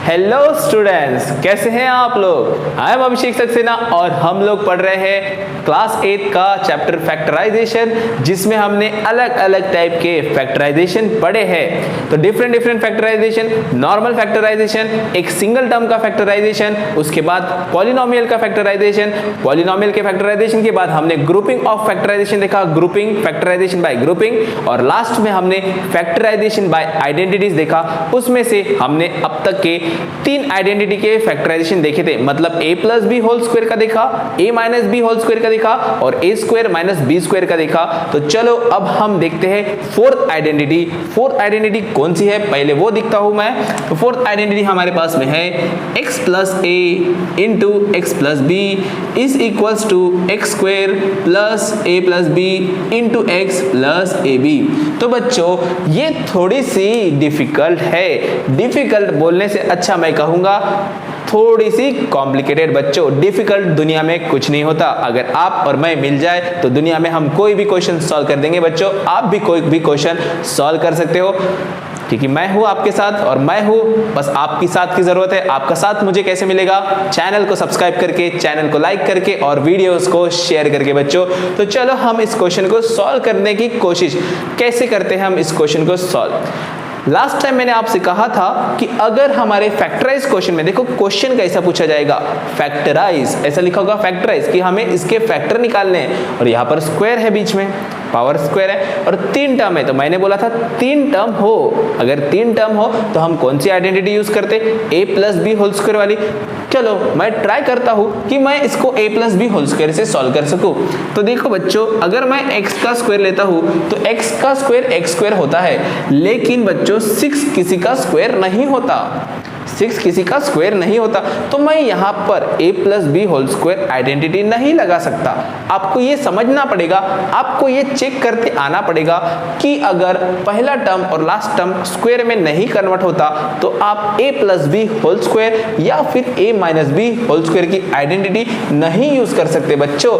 Hello students, कैसे हैं आप लोग। आई एम अभिषेक सक्सेना और हम लोग पढ़ रहे हैं क्लास 8 का चैप्टर फैक्टराइजेशन, जिसमें हमने अलग अलग टाइप के फैक्टराइजेशन पढ़े हैं। तो डिफरेंट फैक्टराइजेशन, नॉर्मल फैक्टराइजेशन, एक सिंगल टर्म का फैक्टराइजेशन, उसके बाद पॉलिनोमियल का फैक्टराइजेशन, पॉलिनोमियल के फैक्टराइजेशन के बाद हमने ग्रुपिंग ऑफ फैक्टराइजेशन देखा, ग्रुपिंग, फैक्टराइजेशन बाय ग्रुपिंग, और लास्ट में हमने फैक्टराइजेशन बाय आइडेंटिटीज देखा। उसमें से हमने अब तक के 3 आइडेंटिटी के फैक्टराइजेशन देखे थे, मतलब a plus b whole square का देखा, a minus b whole square का देखा और a square minus b square का देखा। तो चलो अब हम देखते हैं फोर्थ आइडेंटिटी। फोर्थ आइडेंटिटी कौन सी है, पहले वो दिखता हूं मैं। तो फोर्थ आइडेंटिटी हमारे पास में है x plus a into x plus b is equals to x square plus a plus b into x plus a b. तो बच्चों ये थोड़ी सी डिफिकल्ट है, डिफिकल्ट बोलने से अच्छा मैं कहूंगा थोड़ी सी कॉम्प्लिकेटेड। बच्चों डिफिकल्ट दुनिया में कुछ नहीं होता, अगर आप और मैं मिल जाए तो दुनिया में हम कोई भी क्वेश्चन सॉल्व कर देंगे। बच्चों आप भी कोई भी क्वेश्चन सॉल्व कर सकते हो, क्योंकि मैं हूं आपके साथ और मैं हूं, बस आपकी साथ की जरूरत है। आपका साथ मुझे कैसे मिलेगा, चैनल को सब्सक्राइब करके, चैनल को लाइक करके और वीडियोस को शेयर करके। बच्चों तो चलो हम इस क्वेश्चन को सॉल्व करने की कोशिश कैसे करते हैं। हम इस क्वेश्चन को सॉल्व, लास्ट टाइम मैंने आपसे कहा था कि अगर हमारे फैक्टराइज क्वेश्चन में, देखो क्वेश्चन कैसा पूछा जाएगा, फैक्टराइज ऐसा लिखा होगा, फैक्टराइज कि हमें इसके फैक्टर निकालने हैं, और यहाँ पर स्क्वायर है, बीच में पावर स्क्वायर है और 3 टर्म है। तो मैंने बोला था 3 टर्म हो, अगर 3 टर्म हो तो हम कौन सी आइडेंटिटी यूज करते, a plus b whole square वाली। चलो मैं ट्राई करता हूं कि मैं इसको a plus b whole square से सॉल्व कर सकूं। तो देखो बच्चों, अगर मैं x का स्क्वायर लेता हूं तो x का स्क्वायर x स्क्वायर होता है, लेकिन बच्चों 6 किसी का स्क्वायर नहीं होता, 6 किसी का स्क्वायर नहीं होता। तो मैं यहाँ पर a plus b whole square identity नहीं लगा सकता। आपको ये समझना पड़ेगा, आपको ये चेक करते आना पड़ेगा कि अगर पहला टर्म और लास्ट टर्म स्क्वायर में नहीं कन्वर्ट होता तो आप a plus b whole square या फिर a minus b whole square की आइडेंटिटी नहीं यूज कर सकते। बच्चों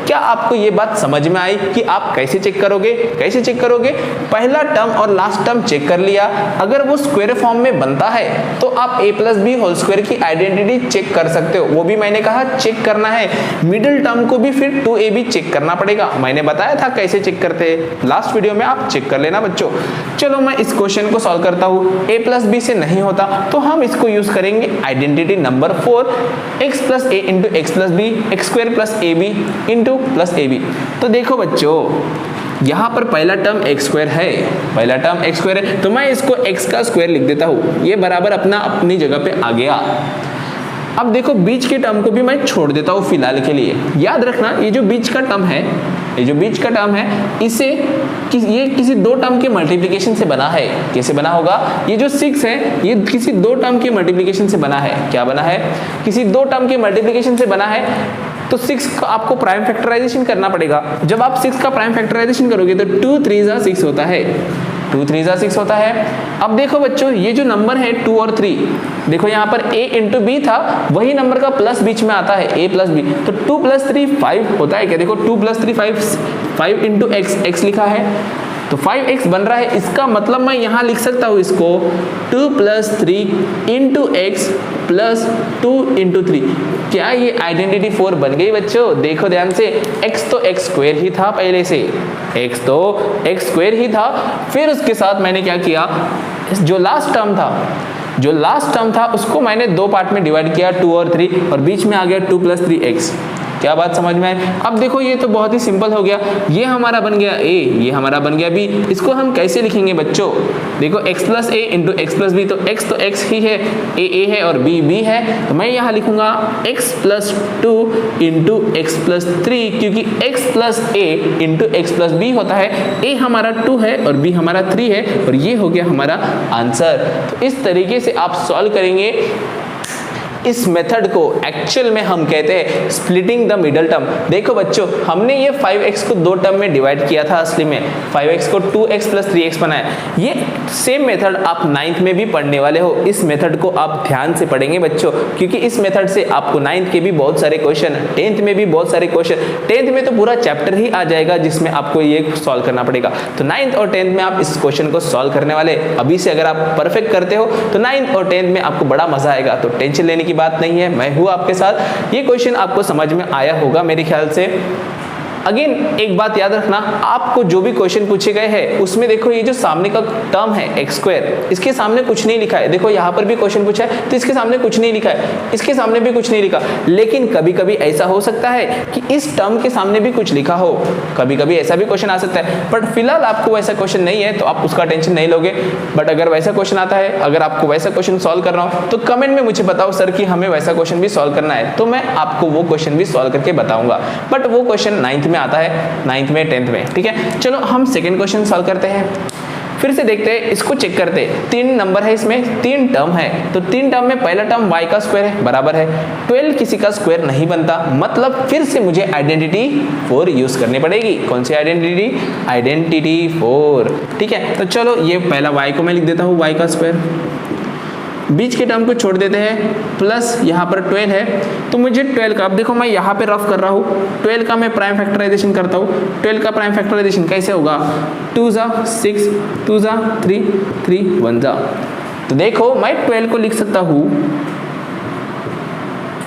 क्या आपको ये बात समझ में आई कि आप कैसे चेक करोगे, कैसे चेक करोगे। पहला टर्म और लास्ट टर्म चेक कर लिया, अगर वो स्क्वायर फॉर्म में बनता है तो आप a plus b whole square की आइडेंटिटी चेक कर सकते हो। वो भी मैंने कहा चेक करना है, मिडिल टर्म को भी फिर 2ab चेक करना पड़ेगा। मैंने बताया था कैसे चेक करते हैं, लास्ट वीडियो में आप चेक कर लेना बच्चों। चलो मैं इस क्वेश्चन को सॉल्व करता हूं। a प्लस बी से नहीं होता तो हम इसको यूज करेंगे identity number 4, x plus a into x plus b x square plus a b into plus a b. तो देखो बच्चों यहाँ पर पहला टर्म एक्स स्क्वायर है, पहला टर्म एक्स स्क्वायर है, तो मैं इसको x का स्क्वायर लिख देता हूँ, ये बराबर अपनी जगह पे आ गया। अब देखो बीच के टर्म को भी मैं छोड़ देता हूँ फिलहाल के लिए। याद रखना ये जो बीच का टर्म है, ये जो बीच का टर्म है, इसे ये किसी 2 टर्म के मल्टीप्लिकेशन से बना है। कैसे बना होगा, ये जो 6 है ये किसी 2 टर्म के मल्टीप्लिकेशन से बना है। क्या बना है, किसी 2 टर्म के मल्टीप्लिकेशन से बना है। तो 6 का आपको प्राइम फैक्टराइजेशन करना पड़ेगा। जब आप 6 का प्राइम फैक्टराइजेशन करोगे तो 2 3 6 होता है, 2 3 6 होता है। अब देखो बच्चों ये जो नंबर है 2 और 3, देखो यहाँ पर a इंटू बी था, वही नंबर का प्लस बीच में आता है, a प्लस बी। तो 2 प्लस 3 5 होता है क्या, देखो 2 प्लस 3 5 इंटू एक्स लिखा है तो 5x बन रहा है। इसका मतलब मैं यहाँ लिख सकता हूँ इसको 2 plus 3 into x plus 2 into 3। क्या ये आइडेंटिटी 4 बन गई बच्चों। देखो ध्यान से, x तो x स्क्वायर ही था पहले से, x तो x स्क्वायर ही था। फिर उसके साथ मैंने क्या किया, जो लास्ट टर्म था उसको मैंने 2 पार्ट में डिवाइड किया, 2 और 3, और बीच में आ गया 2 प्लस 3x। क्या बात समझ में आई। अब देखो ये तो बहुत ही सिंपल हो गया, ये हमारा बन गया a, ये हमारा बन गया b। इसको हम कैसे लिखेंगे बच्चों, देखो x plus a into x plus b, तो x ही है, a है और b है। तो मैं यहाँ लिखूंगा x plus 2 into x plus 3, क्योंकि x plus a into x plus b होता है। a हमारा 2 है और b हमारा 3 है, और ये हो गया हमारा आंसर। तो इस तरीके से आप सॉल्व करेंगे इस मेथड को एक्चुअल में हम कहते हैं स्प्लिटिंग द मिडल टर्म। देखो बच्चों, हमने ये 5x को दो टर्म में डिवाइड किया था, असली में 5x को 2x प्लस 3x बनाया। ये सेम मेथड आप 9th में भी पढ़ने वाले हो। इस मेथड को आप ध्यान से पढ़ेंगे बच्चों, क्योंकि इस मेथड से आपको 9th के भी बहुत सारे क्वेश्चन, 10th में भी बहुत सारे क्वेश्चन, 10th में तो पूरा चैप्टर ही आ जाएगा जिसमें आपको ये सॉल्व करना पड़ेगा। तो 9th और 10th में आप इस क्वेश्चन को सॉल्व करने वाले। अभी से अगर आप परफेक्ट करते हो तो 9th और 10th में आपको बड़ा मजा आएगा। तो टेंशन लेने की बात नहीं है, मैं हूं आपके साथ। ये क्वेश्चन आपको समझ में आया होगा मेरे ख्याल से। अगेन एक बात याद रखना, आपको जो भी क्वेश्चन पूछे गए हैं उसमें देखो ये जो सामने का टर्म है एक्स स्क्वायर, इसके सामने कुछ नहीं लिखा है। देखो यहाँ पर भी क्वेश्चन पूछा है तो इसके सामने कुछ नहीं लिखा है, इसके सामने भी कुछ नहीं लिखा। लेकिन कभी कभी ऐसा हो सकता है कि इस टर्म के सामने भी कुछ लिखा हो, कभी कभी ऐसा भी क्वेश्चन आ सकता है। बट फिलहाल आपको वैसा क्वेश्चन नहीं है तो आप उसका टेंशन नहीं लोगे। बट अगर वैसा क्वेश्चन आता है, अगर आपको वैसा क्वेश्चन सॉल्व करना हो तो कमेंट में मुझे बताओ सर कि हमें वैसा क्वेश्चन भी सॉल्व करना है, तो मैं आपको वो क्वेश्चन भी सॉल्व करके बताऊंगा। बट वो क्वेश्चन 9th में आता है, 9th में 10th में, ठीक है। चलो हम सेकंड क्वेश्चन सॉल्व करते हैं। फिर से देखते हैं, इसको चेक करते हैं। 3 नंबर है, इसमें 3 टर्म है। तो 3 टर्म में पहला टर्म y का स्क्वायर है, बराबर है 12 किसी का स्क्वायर नहीं बनता, मतलब फिर से मुझे आइडेंटिटी 4 यूज करनी पड़ेगी। कौन सी आइडेंटिटी? आइडेंटिटी 4, ठीक है। तो चलो ये पहला y को मैं लिख देता हूँ, y का स्क्वायर, बीच के टर्म को छोड़ देते हैं, प्लस यहाँ पर 12 है तो मुझे 12 का, अब देखो मैं यहाँ पे रफ कर रहा हूँ, 12 का मैं प्राइम फैक्टराइजेशन करता हूँ। 12 का प्राइम फैक्टराइजेशन कैसे होगा? 2 जा 6, 2 जा 3, 3 1 जा। तो देखो मैं 12 को लिख सकता हूँ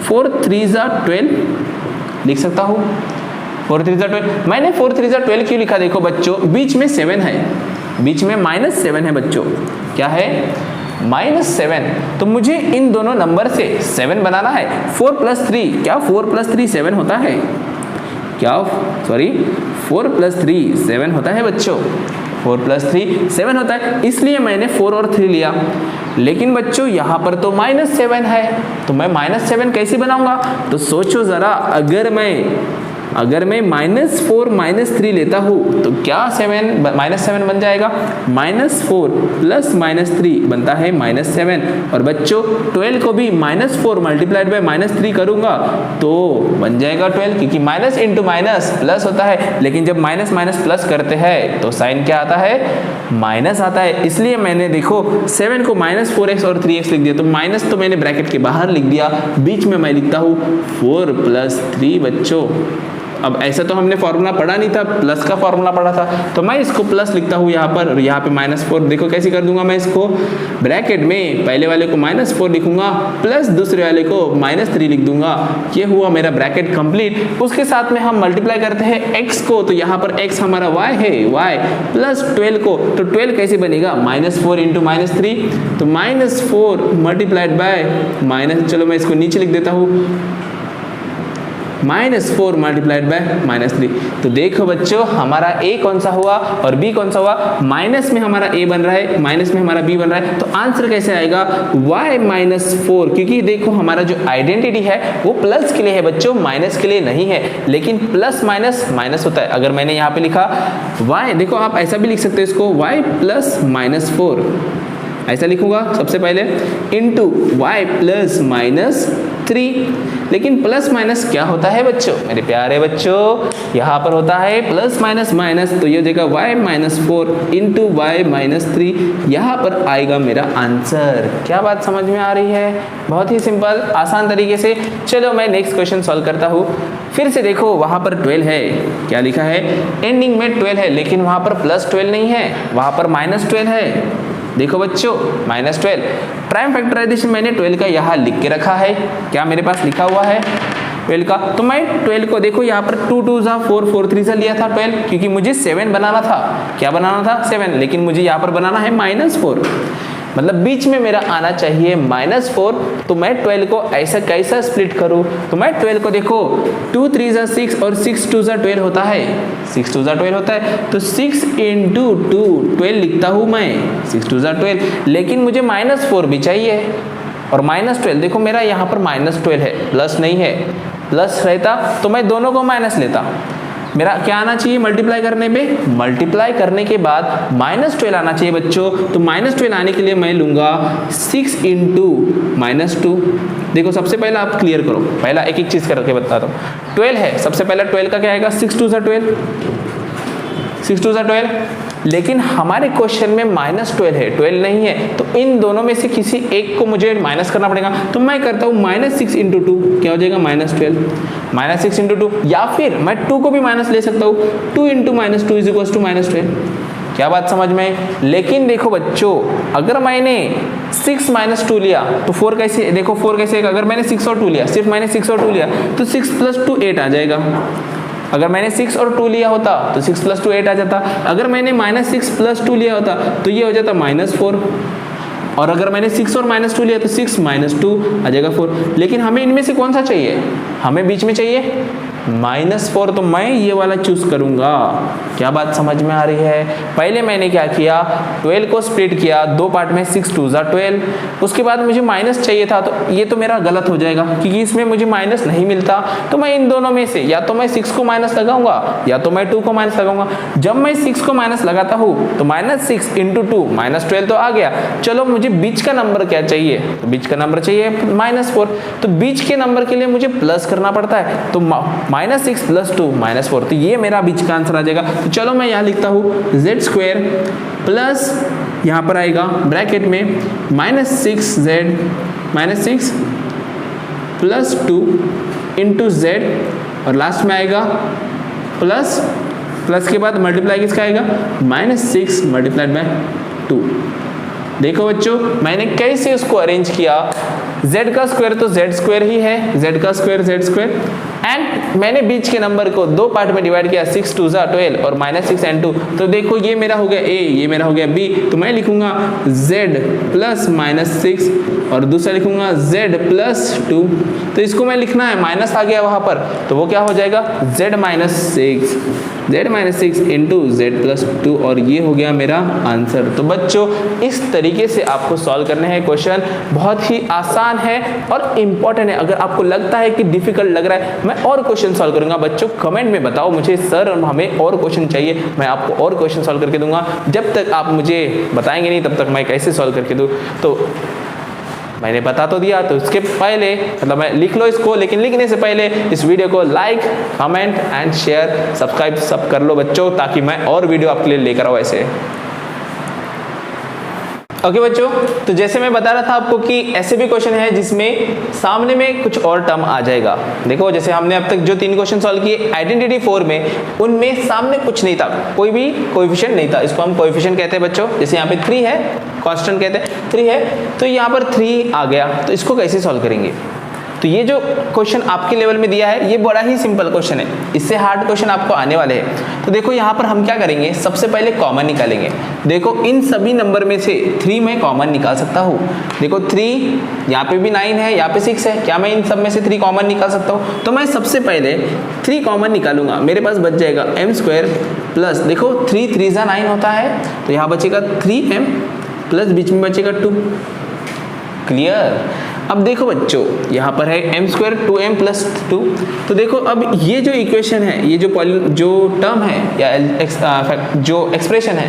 4 3 जा 12 लिख सकता हूँ, 4 3 जा 12। मैंने 4 3 जा 12 क्यों लिखा? देखो बच्चों, बीच में 7 है, बीच में -7 है बच्चों। क्या है? -7। तो मुझे इन दोनों नंबर से 7 बनाना है। 4 + 3, क्या 4 + 3 7 होता है? क्या? सॉरी, 4 + 3 7 होता है बच्चों, 4 + 3 7 होता है, इसलिए मैंने 4 और 3 लिया। लेकिन बच्चों यहाँ पर तो -7 है, तो मैं -7 कैसे बनाऊंगा? तो सोचो जरा, अगर मैं -4 -3 लेता हूँ तो क्या -7 बन जाएगा? -4 + -3 बनता है -7। और बच्चों 12 को भी -4 × -3 करूंगा तो बन जाएगा 12, क्योंकि माइनस इंटू माइनस प्लस होता है। लेकिन जब माइनस माइनस प्लस करते हैं तो साइन क्या आता है? माइनस आता है। इसलिए मैंने देखो 7 को -4x और 3x लिख दिया। तो माइनस तो मैंने ब्रैकेट के बाहर लिख दिया, बीच में मैं लिखता हूँ 4 + 3 बच्चों। अब ऐसा तो हमने फॉर्मूला पढ़ा नहीं था, प्लस का फॉर्मूला पढ़ा था, तो मैं इसको प्लस लिखता हूँ यहाँ पर, और यहाँ पे -4। देखो कैसे कर दूंगा मैं इसको, ब्रैकेट में पहले वाले को -4 लिखूंगा, प्लस दूसरे वाले को -3 लिख दूंगा। ये हुआ मेरा ब्रैकेट कंप्लीट। उसके साथ में हम मल्टीप्लाई करते हैं x को, तो यहाँ पर x हमारा y है, y प्लस 12 को, तो 12 कैसे बनेगा? -4 × -3, तो -4 मल्टीप्लाइड बाय चलो मैं इसको नीचे लिख देता हूँ, -4 मल्टीप्लाइड बाय -3। तो देखो बच्चों हमारा a कौन सा हुआ और b कौन सा हुआ? माइनस में हमारा a बन रहा है, माइनस में हमारा b बन रहा है। तो आंसर कैसे आएगा? y -4, क्योंकि देखो हमारा जो आइडेंटिटी है वो प्लस के लिए है बच्चों, माइनस के लिए नहीं है। लेकिन प्लस माइनस माइनस होता है। अगर मैंने यहाँ पे लिखा y, देखो आप ऐसा भी लिख सकते हो इसको, y + -4 ऐसा लिखूंगा सबसे पहले, इंटू y + -3। लेकिन प्लस माइनस क्या होता है बच्चों? मेरे प्यारे बच्चों, यहाँ पर होता है प्लस माइनस माइनस, तो ये देगा y -4 इंटू y -3, यहाँ पर आएगा मेरा आंसर। क्या बात समझ में आ रही है? बहुत ही सिंपल आसान तरीके से। चलो मैं नेक्स्ट क्वेश्चन सॉल्व करता हूँ। फिर से देखो वहाँ पर 12 है, क्या लिखा है? एंडिंग में 12 है, लेकिन वहाँ पर +12 नहीं है, वहाँ पर -12 है। देखो बच्चों -12, प्राइम फैक्टराइजेशन मैंने 12 का यहाँ लिख के रखा है। क्या मेरे पास लिखा हुआ है 12 का? तो मैं 12 को देखो यहाँ पर 2 2 जा 4 4 3 जा लिया था 12, क्योंकि मुझे 7 बनाना था। क्या बनाना था? 7, लेकिन मुझे यहाँ पर बनाना है -4, मतलब बीच में मेरा आना चाहिए -4। तो मैं 12 को ऐसा कैसा स्प्लिट करूं? तो मैं 12 को देखो 2 3 जा 6 और 6 2 जा 12 होता है, 6 2 जा 12 होता है, तो 6 × 2 12 लिखता हूं मैं, 6 2 जा 12। लेकिन मुझे -4 भी चाहिए, और -12 देखो मेरा यहाँ पर -12 है, प्लस नहीं है। प्लस रहता तो मैं दोनों को माइनस लेता, मेरा क्या आना चाहिए मल्टीप्लाई करने पे, मल्टीप्लाई करने के बाद -12 आना चाहिए बच्चों। तो -12 आने के लिए मैं लूंगा 6 इंटू -2। देखो सबसे पहले आप क्लियर करो, पहला एक एक चीज करके बताता हूँ। 12 है, सबसे पहला 12 का क्या आएगा, 6 2 12, 6 2 12। लेकिन हमारे क्वेश्चन में -12 है, 12 नहीं है, तो इन दोनों में से किसी एक को मुझे माइनस करना पड़ेगा। तो मैं करता हूँ -6 इंटू 2, क्या हो जाएगा -12, -6 इंटू 2, या फिर मैं 2 को भी माइनस ले सकता हूँ, 2 इंटू -2 इज इक्वल टू -12। क्या बात समझ में? लेकिन देखो बच्चों, अगर मैंने 6 -2 लिया तो 4 कैसे, देखो 4 कैसे, अगर मैंने 6 और 2 लिया, सिर्फ मैंने 6 और 2 लिया तो 6 + 2 8 आ जाएगा। अगर मैंने 6 और 2 लिया होता तो 6 + 2 8 आ जाता। अगर मैंने -6 + 2 लिया होता तो ये हो जाता -4, और अगर मैंने 6 और -2 लिया तो 6 - 2 आ जाएगा 4। लेकिन हमें इनमें से कौन सा चाहिए, हमें बीच में चाहिए -4, तो मैं ये वाला चूज करूंगा। क्या बात समझ में आ रही है? पहले मैंने क्या किया, 12 को स्प्लिट किया 2 पार्ट में, 6 2 12, उसके बाद मुझे माइनस चाहिए था, तो ये तो मेरा गलत हो जाएगा क्योंकि इसमें मुझे माइनस नहीं मिलता। तो मैं इन दोनों में से या तो मैं 6 को माइनस लगाऊंगा या तो मैं 2 को माइनस लगाऊंगा। जब मैं 6 को माइनस लगाता हूँ तो -6 इंटू 2 -12 तो आ गया। चलो मुझे बीच का नंबर क्या चाहिए, तो बीच का नंबर चाहिए -4। तो बीच के नंबर के लिए मुझे प्लस करना पड़ता है, तो -6 + 2 -4, तो ये मेरा बीच का आंसर आ जाएगा। तो चलो मैं यहाँ लिखता हूँ z² प्लस यहाँ पर आएगा ब्रैकेट में -6z -6 + 2 इंटू z, और लास्ट में आएगा प्लस के बाद मल्टीप्लाई किसका आएगा, -6 × 2। देखो बच्चों मैंने कैसे उसको अरेंज किया, z का स्क्वायर तो z² ही है, z का स्क्वायर z², एंड मैंने बीच के नंबर को 2 पार्ट में डिवाइड किया, 6 2 12 और -6 and 2। तो देखो ये मेरा हो गया a, ये मेरा हो गया b, तो मैं लिखूंगा z प्लस -6 और दूसरा लिखूंगा z + 2। तो इसको मैं लिखना है, माइनस आ गया वहां पर, तो वो क्या हो जाएगा z -6 इंटू z + 2, और ये हो गया मेरा आंसर। तो बच्चों इस तरीके से आपको सॉल्व करने हैं क्वेश्चन, बहुत ही आसान है और इम्पोर्टेंट है। अगर आपको लगता है कि डिफिकल्ट लग रहा है, मैं और क्वेश्चन सॉल्व करूंगा। बच्चों कमेंट में बताओ मुझे, सर हमें और क्वेश्चन चाहिए, मैं आपको और क्वेश्चन सॉल्व करके दूंगा। जब तक आप मुझे बताएंगे नहीं तब तक मैं कैसे सॉल्व करके दूं। तो मैंने बता तो दिया, तो इसके पहले मतलब मैं लिख लो इसको, लेकिन लिखने से पहले इस वीडियो को like, comment and share, subscribe सब कर लो बच्चों, ताकि मैं और वीडियो आपके लिए लेकर आऊँ ऐसे। ओके बच्चों, तो जैसे मैं बता रहा था आपको कि ऐसे भी क्वेश्चन है जिसमें सामने में कुछ और टर्म आ जाएगा। देखो जैसे हमने अब तक जो 3 क्वेश्चन सॉल्व किए आइडेंटिटी 4 में, उनमें सामने कुछ नहीं था, कोई भी कोएफिशिएंट नहीं था, इसको हम कोएफिशिएंट कहते हैं बच्चों। जैसे यहाँ पे 3 है, कांस्टेंट कहते हैं, 3 है, तो यहाँ पर 3 आ गया, तो इसको कैसे सॉल्व करेंगे? तो ये जो क्वेश्चन आपके लेवल में दिया है ये बड़ा ही सिंपल क्वेश्चन है, इससे हार्ड क्वेश्चन आपको आने वाले हैं। तो देखो यहाँ पर हम क्या करेंगे, सबसे पहले कॉमन निकालेंगे। देखो इन सभी नंबर में से 3 मैं कॉमन निकाल सकता हूँ। देखो 3, यहाँ पे भी 9 है, यहाँ पे 6 है, क्या मैं इन सब में से 3 कॉमन निकाल सकता हूँ? तो मैं सबसे पहले 3 कॉमन निकालूंगा, मेरे पास बच जाएगा m² प्लस, देखो 3 3 × 9 होता है, तो यहाँ बचेगा 3m प्लस बीच में बचेगा 2। क्लियर? अब देखो बच्चों यहाँ पर है m² 2m + 2। तो देखो अब ये जो इक्वेशन है, ये जो टर्म है या जो एक्सप्रेशन है,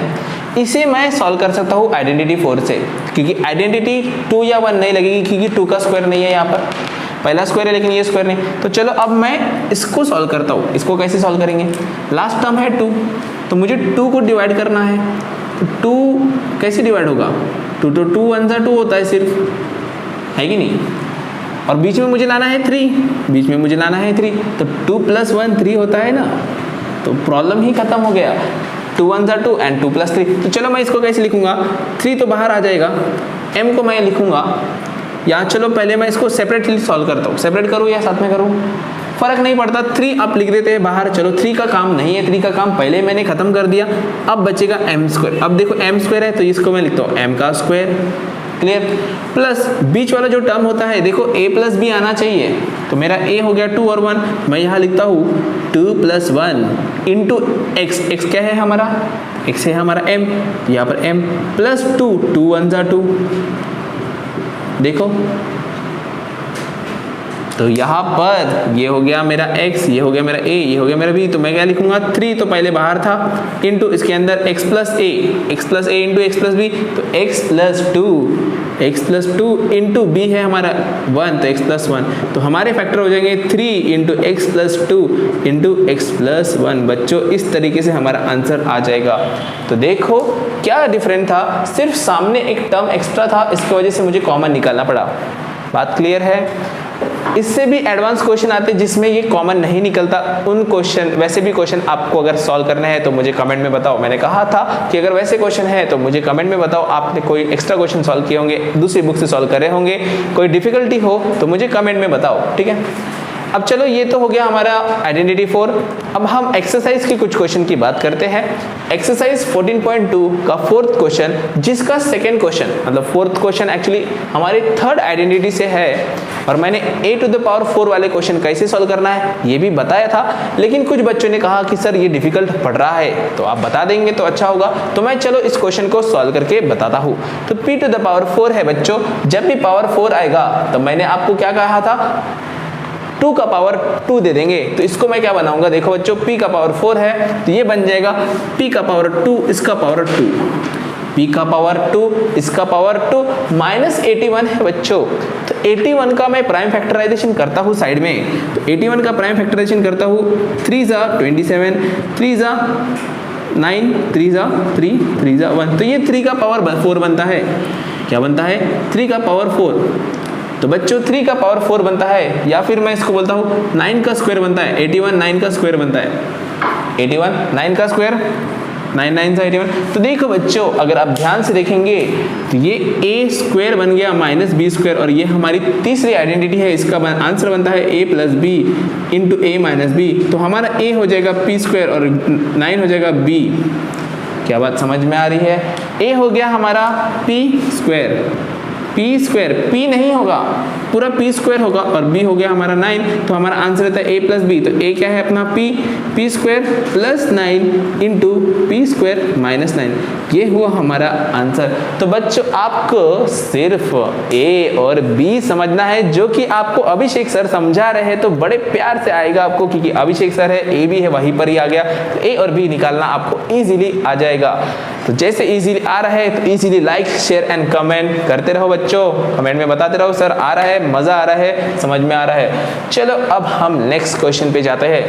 इसे मैं सॉल्व कर सकता हूँ आइडेंटिटी 4 से, क्योंकि आइडेंटिटी 2 या 1 नहीं लगेगी, क्योंकि 2 का स्क्वायर नहीं है, यहाँ पर पहला स्क्वायर है लेकिन ये स्क्वायर नहीं। तो चलो अब मैं इसको सॉल्व करता हूँ। इसको कैसे सॉल्व करेंगे, लास्ट टर्म है 2, तो मुझे 2 को डिवाइड करना है। तो 2 कैसे डिवाइड होगा, 2 तो 2 1 × 2 होता है सिर्फ, है कि नहीं? और बीच में मुझे लाना है 3, बीच में मुझे लाना है 3, तो 2 + 1 3 होता है ना, तो प्रॉब्लम ही खत्म हो गया। 2 1 × 2 एंड 2 + 3। तो चलो मैं इसको कैसे लिखूंगा, 3 तो बाहर आ जाएगा, m को मैं लिखूंगा यहाँ। चलो पहले मैं इसको सेपरेटली सॉल्व करता हूँ, सेपरेट करूँ या साथ में करूँ फर्क नहीं पड़ता, 3 आप लिख देते हैं बाहर। चलो 3 का काम नहीं है, 3 का काम पहले मैंने खत्म कर दिया। अब बचेगा m²। अब देखो m² है तो इसको मैं लिखता हूँ m², क्लियर, प्लस बीच वाला जो टर्म होता है, देखो a + b आना चाहिए, तो मेरा a हो गया 2 और 1, मैं यहाँ लिखता हूँ 2 + 1 इंटू x, x क्या है हमारा, x है हमारा m, यहाँ पर m प्लस 2, 2 1 × 2। देखो तो यहाँ पर ये हो गया मेरा x, ये हो गया मेरा a, ये हो गया मेरा b, तो मैं क्या लिखूंगा 3 तो पहले बाहर था इंटू इसके अंदर x plus a into x plus b, तो x प्लस 2 इंटू b है हमारा 1, तो x प्लस 1, तो हमारे फैक्टर हो जाएंगे 3 into x plus 2 into x plus 1। बच्चों इस तरीके से हमारा आंसर आ जाएगा। तो देखो क्या डिफरेंट था, सिर्फ सामने एक टर्म एक्स्ट्रा था, इसकी वजह से मुझे कॉमन निकालना पड़ा। बात क्लियर है? इससे भी एडवांस क्वेश्चन आते हैं जिसमें ये कॉमन नहीं निकलता, उन क्वेश्चन वैसे भी क्वेश्चन आपको अगर सॉल्व करना है तो मुझे कमेंट में बताओ। मैंने कहा था कि अगर वैसे क्वेश्चन है तो मुझे कमेंट में बताओ, आपने कोई एक्स्ट्रा क्वेश्चन सॉल्व किए होंगे, दूसरी बुक से सॉल्व करे होंगे, कोई डिफिकल्टी हो तो मुझे कमेंट में बताओ, ठीक है। अब चलो ये तो हो गया हमारा आइडेंटिटी 4। अब हम एक्सरसाइज के कुछ क्वेश्चन की बात करते हैं। एक्सरसाइज 14.2 का फोर्थ क्वेश्चन, जिसका सेकंड क्वेश्चन मतलब फोर्थ क्वेश्चन एक्चुअली हमारे थर्ड आइडेंटिटी से है, और मैंने a टू द पावर 4 वाले क्वेश्चन कैसे सॉल्व करना है ये भी बताया था, लेकिन कुछ बच्चों ने कहा कि सर ये डिफिकल्ट पड़ रहा है, तो आप बता देंगे तो अच्छा होगा। तो मैं चलो इस क्वेश्चन को सॉल्व करके बताता हूँ। तो p टू द पावर 4 है बच्चों, जब भी पावर 4 आएगा तो मैंने आपको क्या कहा था, 2 का पावर 2 दे देंगे। तो इसको मैं क्या बनाऊंगा, देखो बच्चों p का पावर 4 है तो ये बन जाएगा p का पावर 2 इसका पावर 2, p का पावर 2 इसका पावर 2 माइनस 81 है बच्चों। तो 81 का मैं प्राइम फैक्टराइजेशन करता हूँ साइड में, तो 81 का प्राइम फैक्टराइजेशन करता हूँ, 3 जा 27, 3 जा 9, 3 जा 3, 3 जा 1, तो ये 3 का पावर 4 बनता है। क्या बनता है? 3 का पावर 4। तो बच्चों 3 का पावर 4 बनता है, या फिर मैं इसको बोलता हूँ 9 का स्क्वायर बनता है, 81 9 का स्क्वायर बनता है, 81 9 का स्क्वायर, 9 9 से 81। तो देखो बच्चों अगर आप ध्यान से देखेंगे तो ये a स्क्वायर बन गया माइनस बी स्क्वायर, और ये हमारी तीसरी आइडेंटिटी है, इसका आंसर बनता है a plus b into a minus b. तो हमारा a हो जाएगा p स्क्वायर और 9 हो जाएगा b। क्या बात समझ में आ रही है? a हो गया हमारा p स्क्वायर, p नहीं होगा, पूरा p स्क्वायर होगा, और b हो गया हमारा 9, तो हमारा आंसर रहता है a प्लस बी। तो a क्या है अपना p square plus 9 into p square minus 9, ये हुआ हमारा आंसर। तो बच्चों आपको सिर्फ a और b समझना है, जो कि आपको अभिषेक सर समझा रहे हैं, तो बड़े प्यार से आएगा आपको, क्योंकि अभिषेक सर है, a भी है, वहीं पर ही आ गया। तो a और b निकालना आपको इजीली आ जाएगा। तो जैसे इजीली आ रहा है तो easily like share and comment करते रहो बच्चों, कमेंट में बताते रहो सर आ रहा है, मजा आ रहा है, समझ में आ रहा है। चलो अब हम नेक्स्ट क्वेश्चन पे जाते हैं।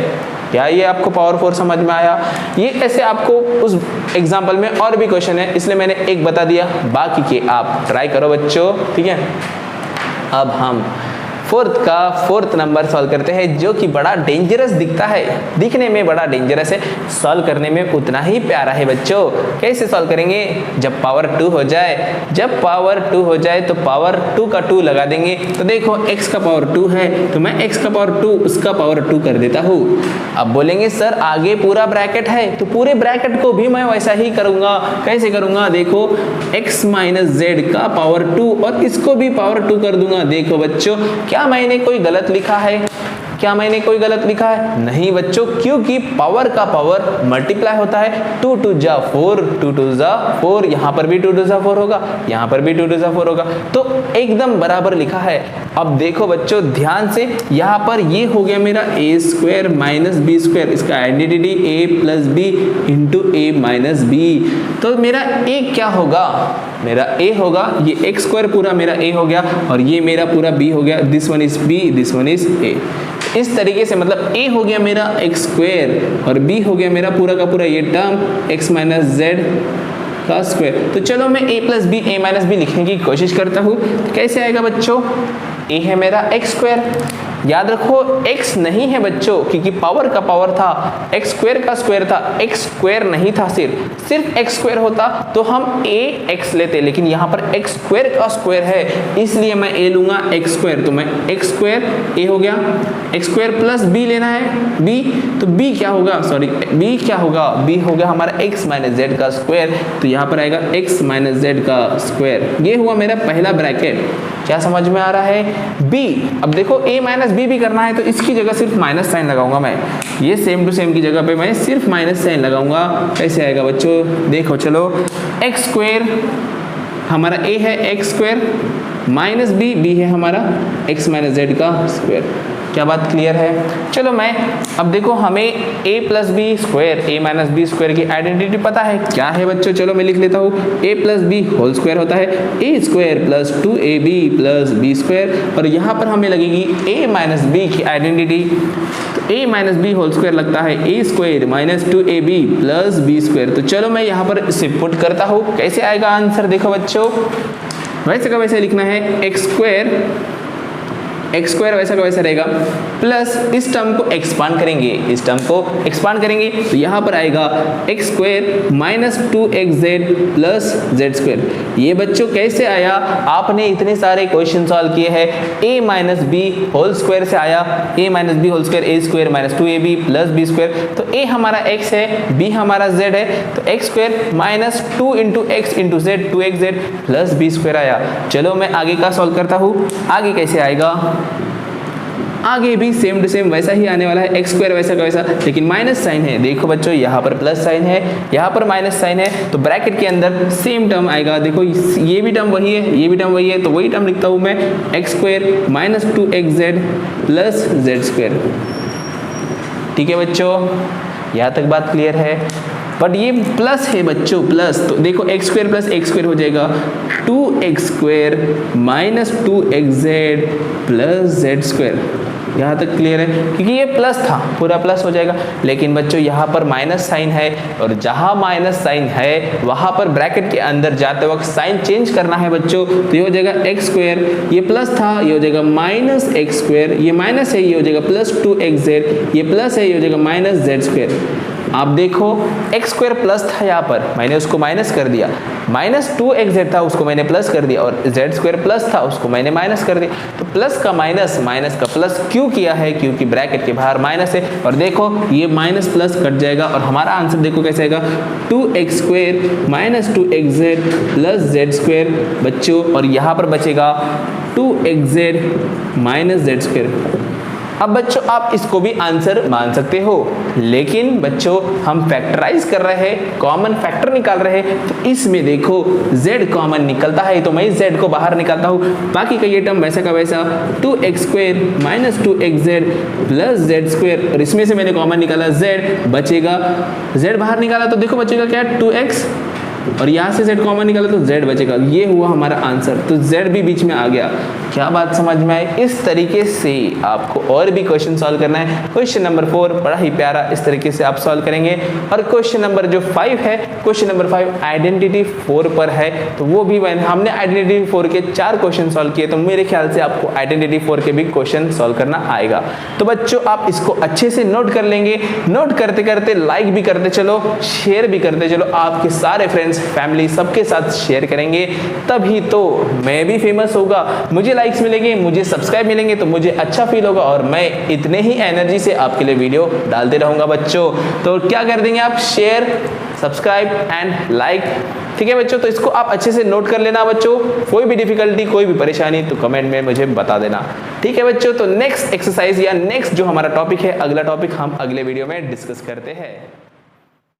क्या ये आपको पावर 4 समझ में आया? ये ऐसे आपको उस एग्जाम्पल में और भी क्वेश्चन है, इसलिए मैंने एक बता दिया, बाकी के आप ट्राई करो बच्चों, ठीक है। अब हम फोर्थ नंबर सॉल्व करते हैं, जो कि बड़ा डेंजरस दिखता है, दिखने में बड़ा डेंजरस है, सॉल्व करने में उतना ही प्यारा है बच्चों। कैसे सॉल्व करेंगे? जब पावर 2 हो जाए, जब पावर 2 हो जाए तो पावर 2 का 2 लगा देंगे। तो देखो x का पावर 2 है तो मैं x का पावर 2 उसका पावर 2 कर देता हूँ। अब बोलेंगे सर आगे पूरा ब्रैकेट है, तो पूरे ब्रैकेट को भी मैं वैसा ही करूंगा। कैसे करूंगा? देखो x माइनस जेड का पावर 2 और इसको भी पावर 2 कर दूंगा। देखो बच्चों क्या मैंने कोई गलत लिखा है? क्या मैंने कोई गलत लिखा है? नहीं बच्चों, क्योंकि पावर का पावर मल्टीप्लाई होता है, 2 2 जा 4, 2 2 जा 4, यहाँ पर भी 2 2 जा 4 होगा, यहाँ पर भी 2 2 जा 4 होगा, तो एकदम बराबर लिखा है। अब देखो बच्चों ध्यान से, यहाँ पर ये हो गया मेरा a square minus b square, इसका identity a plus b into a minus b. तो मेरा a क्या होगा? मेरा a होगा, ये x स्क्वायर पूरा मेरा a हो गया और ये मेरा पूरा b हो गया, this one is b, this one is a। इस तरीके से मतलब a हो गया मेरा x स्क्वायर और b हो गया मेरा पूरा का पूरा ये टर्म x माइनस जेड का स्क्वायर। तो चलो मैं a plus b a minus b लिखने की कोशिश करता हूँ। तो कैसे आएगा बच्चों? a है मेरा x स्क्वायर, याद रखो x नहीं है बच्चों, क्योंकि पावर का पावर था, x स्क्वायर का स्क्वायर था, x स्क्वायर नहीं था, सिर्फ x स्क्वायर होता तो हम a x लेते, लेकिन यहाँ पर x स्क्वायर का स्क्वायर है, इसलिए मैं a लूंगा x स्क्वायर। तो मैं x स्क्वायर a हो गया, x स्क्वायर प्लस b लेना है b, तो b क्या होगा? सॉरी b क्या होगा? b हो गया हमारा x माइनस जेड का स्क्वायर, तो यहाँ पर आएगा x माइनस जेड का स्क्वायर। ये हुआ मेरा पहला ब्रैकेट। क्या समझ में आ रहा है? b। अब देखो a माइनस बी भी करना है तो इसकी जगह सिर्फ माइनस साइन लगाऊंगा मैं, ये सेम टू सेम की जगह पे मैं सिर्फ माइनस साइन लगाऊंगा। कैसे आएगा बच्चों? देखो चलो, x स्क्वायर हमारा a है x square minus b, b है हमारा x माइनस जेड का स्क्वायर। क्या बात क्लियर है? चलो मैं अब देखो हमें a plus b square, a minus b square की आइडेंटिटी पता है क्या है बच्चों? चलो मैं लिख लेता हूँ, a plus b whole square होता है a square plus 2ab plus b square, और यहाँ पर हमें लगेगी a माइनस बी की आइडेंटिटी, तो a minus b whole square लगता है a square minus 2ab plus b square. तो चलो मैं यहाँ पर इसे पुट करता हूँ, कैसे आएगा आंसर देखो बच्चों, वैसे का वैसे लिखना है, एक्स स्क्वायर वैसा का वैसा रहेगा, प्लस इस टर्म को एक्सपांड करेंगे, इस टर्म को एक्सपांड करेंगे तो यहाँ पर आएगा x square minus 2xz plus Z square. ये बच्चों कैसे आया? आपने इतने सारे क्वेश्चन सॉल्व किए हैं, a minus b whole square से आया, a minus b whole square a square minus 2ab plus b square, तो a हमारा x है, b हमारा z है, तो x square minus 2 into x into z 2xz plus b square आया। चलो मैं आगे का सॉल्व करता हूँ, आगे कैसे आएगा? आगे भी सेम टू सेम वैसा ही आने वाला है, एक्स स्क्वायर वैसा का वैसा, लेकिन माइनस साइन है। देखो बच्चों यहाँ पर प्लस साइन है, यहाँ पर माइनस साइन है, तो ब्रैकेट के अंदर सेम टर्म आएगा। देखो ये भी टर्म वही है, ये भी टर्म वही है, तो वही टर्म लिखता हूँ मैं, x square minus 2xz plus Z square. ठीक है बच्चों, यहाँ तक बात क्लियर है? बट ये प्लस है बच्चों, प्लस, तो देखो x square plus x square हो जाएगा 2x square minus 2xz plus Z square. यहाँ तक क्लियर है? क्योंकि ये प्लस था, पूरा प्लस हो जाएगा, लेकिन बच्चों यहाँ पर माइनस साइन है, और जहाँ माइनस साइन है वहाँ पर ब्रैकेट के अंदर जाते वक्त साइन चेंज करना है बच्चों, तो ये हो जाएगा एक्स स्क्वायर, ये प्लस था, ये हो जाएगा माइनस एक्स स्क्वायर, ये माइनस है, ये हो जाएगा प्लस 2xz, ये प्लस है, ये हो जाएगा माइनस जेड स्क्वायर। आप देखो एक्स स्क्वायर प्लस था, यहाँ पर मैंने उसको माइनस कर दिया, माइनस 2xz था उसको मैंने प्लस कर दिया, और जेड स्क्वायर प्लस था उसको मैंने माइनस कर दिया। तो प्लस का माइनस, माइनस का प्लस क्यों किया है? क्योंकि ब्रैकेट के बाहर माइनस है, और देखो ये माइनस प्लस कट जाएगा, और हमारा आंसर देखो कैसे आएगा, 2x square minus 2xz plus Z square बच्चों, और यहाँ पर बचेगा 2xz माइनस जेड स्क्वायर। अब बच्चों आप इसको भी आंसर मान सकते हो, लेकिन बच्चों हम फैक्टराइज कर रहे हैं, कॉमन फैक्टर निकाल रहे हैं, तो इसमें देखो z कॉमन निकलता है, तो मैं z को बाहर निकालता हूँ, बाकी का ये टर्म वैसा का वैसा 2x square minus 2xz plus Z square, और इसमें से मैंने कॉमन निकाला z, बचेगा z बाहर निकाला तो देखो बचेगा क्या, 2x, और यहाँ से z कॉमन निकाला तो z बचेगा। ये हुआ हमारा आंसर, तो z भी बीच में आ गया। क्या बात समझ में आई? इस तरीके से आपको और भी क्वेश्चन सॉल्व करना है। क्वेश्चन नंबर 4 बड़ा ही प्यारा इस तरीके से आप सॉल्व करेंगे, और क्वेश्चन नंबर जो 5 है, क्वेश्चन नंबर 5 आइडेंटिटी 4 पर है, तो वो भी हमने आइडेंटिटी 4 के 4 क्वेश्चन सॉल्व किए, तो मेरे ख्याल से आपको आइडेंटिटी 4 के भी क्वेश्चन सॉल्व करना आएगा। तो बच्चों आप इसको अच्छे से नोट कर लेंगे, नोट करते करते लाइक भी करते चलो, शेयर भी करते चलो, आपके सारे फ्रेंड्स फैमिली सबके साथ शेयर करेंगे, तभी तो मैं भी फेमस होगा, मुझे लाइक्स मिलेंगे, मुझे सब्सक्राइब मिलेंगे, तो मुझे अच्छा फील होगा, और मैं इतने ही एनर्जी से आपके लिए वीडियो डालते रहूंगा बच्चों। तो क्या कर देंगे आप, शेयर, सब्सक्राइब एंड लाइक। ठीक है बच्चों, तो इसको आप अच्छे से नोट कर लेना बच्चों, कोई भी डिफिकल्टी, कोई भी परेशानी तो कमेंट में मुझे बता देना। ठीक है बच्चों, तो नेक्स्ट एक्सरसाइज या नेक्स्ट जो हमारा टॉपिक है, अगला टॉपिक हम अगले वीडियो में डिस्कस करते हैं।